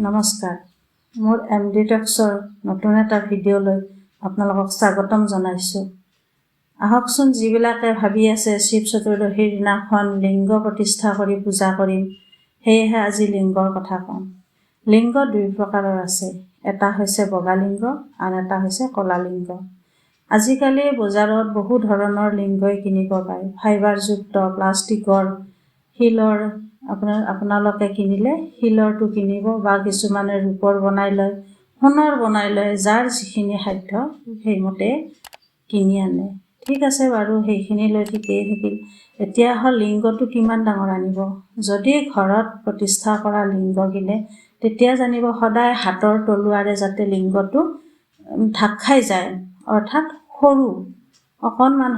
নমস্কাৰ, মোৰ এমডি টক্সৰ নতুন এটা ভিডিঅ'লৈ আপোনালোকক স্বাগতম জনাইছোঁ। আহকচোন, যিবিলাকে ভাবি আছে শিৱ চতুৰ্দশীৰ দিনাখন লিংগ প্ৰতিষ্ঠা কৰি পূজা কৰিম, সেয়েহে আজি লিংগৰ কথা কম। লিংগ দুই প্ৰকাৰৰ আছে, এটা হৈছে বগা লিংগ, আন এটা হৈছে ক'লা লিংগ। আজিকালি বজাৰত বহু ধৰণৰ লিংগই কিনিব পায়। ফাইবাৰযুক্ত, প্লাষ্টিকৰ, শিলৰ। আপোনালোকে কিনিলে শিলৰটো কিনিব বা কিছুমানে ৰূপৰ বনাই লয়, সোণৰ বনাই লয়, যাৰ যিখিনি সাধ্য সেইমতে কিনি আনে। ঠিক আছে বাৰু, সেইখিনি লৈ ঠিকেই থাকিল। এতিয়া হ'ল লিংগটো কিমান ডাঙৰ আনিব। যদি ঘৰত প্ৰতিষ্ঠা কৰা লিংগ কিনে, তেতিয়া জানিব সদায় হাতৰ তলুৱাৰে যাতে লিংগটো ঢাক খাই যায়, অৰ্থাৎ সৰু, অকণমান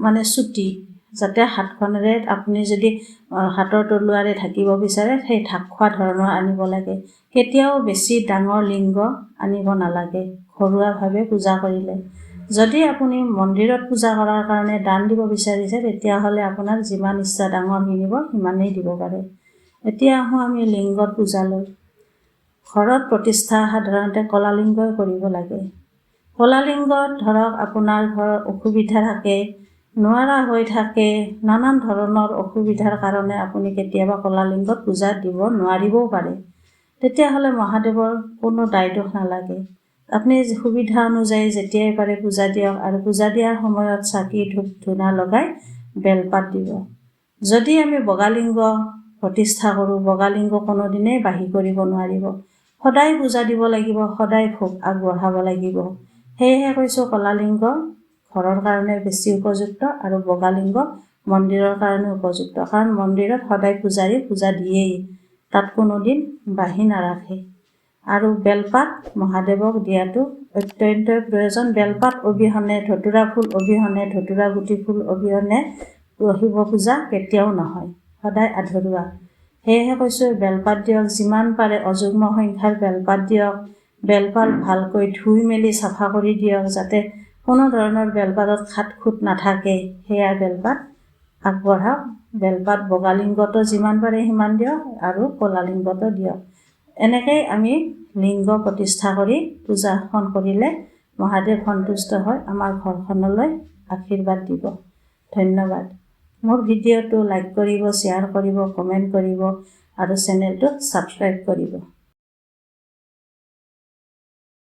মানে চুটি, যাতে হাতখনেৰে আপুনি যদি হাতৰ তলুৱাৰে ঢাকিব বিচাৰে সেই ঢাক খোৱা ধৰণৰ আনিব লাগে। কেতিয়াও বেছি ডাঙৰ লিংগ আনিব নালাগে ঘৰুৱাভাৱে পূজা কৰিলে। যদি আপুনি মন্দিৰত পূজা কৰাৰ কাৰণে দান দিব বিচাৰিছে, তেতিয়াহ'লে আপোনাৰ যিমান ইচ্ছা ডাঙৰ কিনিব সিমানেই দিব পাৰে। এতিয়া আহোঁ আমি লিংগত পূজালৈ। ঘৰত প্ৰতিষ্ঠা সাধাৰণতে ক'লা লিংগই কৰিব লাগে। ক'লা লিংগত ধৰক আপোনাৰ ঘৰৰ অসুবিধা থাকে, নোৱাৰা হৈ থাকে, নানান ধৰণৰ অসুবিধাৰ কাৰণে আপুনি কেতিয়াবা ক'লা লিংগত পূজা দিব নোৱাৰিবও পাৰে। তেতিয়াহ'লে মহাদেৱৰ কোনো দায় দোষ নালাগে। আপুনি সুবিধা অনুযায়ী যেতিয়াই পাৰে পূজা দিয়ক, আৰু পূজা দিয়াৰ সময়ত চাকি ধূপ ধূনা লগাই বেলপাত দিব। যদি আমি বগা লিংগ প্ৰতিষ্ঠা কৰোঁ, বগা লিংগ কোনোদিনেই বাহি কৰিব নোৱাৰিব। সদায় পূজা দিব লাগিব, সদায় ভোগ আগবঢ়াব লাগিব। সেয়েহে কৈছোঁ ক'লা লিংগ ঘৰৰ কাৰণে বেছি উপযুক্ত আৰু বগা লিংগ মন্দিৰৰ কাৰণে উপযুক্ত। কাৰণ মন্দিৰত সদায় পূজাৰী পূজা দিয়েই, তাত কোনোদিন বাহি নাৰাখে। আৰু বেলপাত মহাদেৱক দিয়াটো অত্যন্তই প্ৰয়োজন। বেলপাত অবিহনে, ধতুৰা ফুল অবিহনে, ধতুৰা গুটি ফুল অবিহনে শিৱ পূজা কেতিয়াও নহয়, সদায় আধৰুৱা। সেয়েহে কৈছোঁ বেলপাত দিয়ক, যিমান পাৰে অযুগ্ম সংখ্যাৰ বেলপাত দিয়ক। বেলপাত ভালকৈ ধুই মেলি চাফা কৰি দিয়ক, যাতে কোনো ধৰণৰ বেলপাতত খাট খুট নাথাকে। সেয়া বেলপাত আগবঢ়াওক। বেলপাত বগা লিংগতো যিমান পাৰে সিমান দিয়ক, আৰু ক'লা লিংগতো দিয়ক। এনেকেই আমি লিংগ প্ৰতিষ্ঠা কৰি পূজাখন কৰিলে মহাদেৱ সন্তুষ্ট হৈ আমাৰ ঘৰখনলৈ আশীৰ্বাদ দিব। ধন্যবাদ। মোৰ ভিডিঅ'টো লাইক কৰিব, শ্বেয়াৰ কৰিব, কমেণ্ট কৰিব আৰু চেনেলটো ছাবস্ক্ৰাইব কৰিব।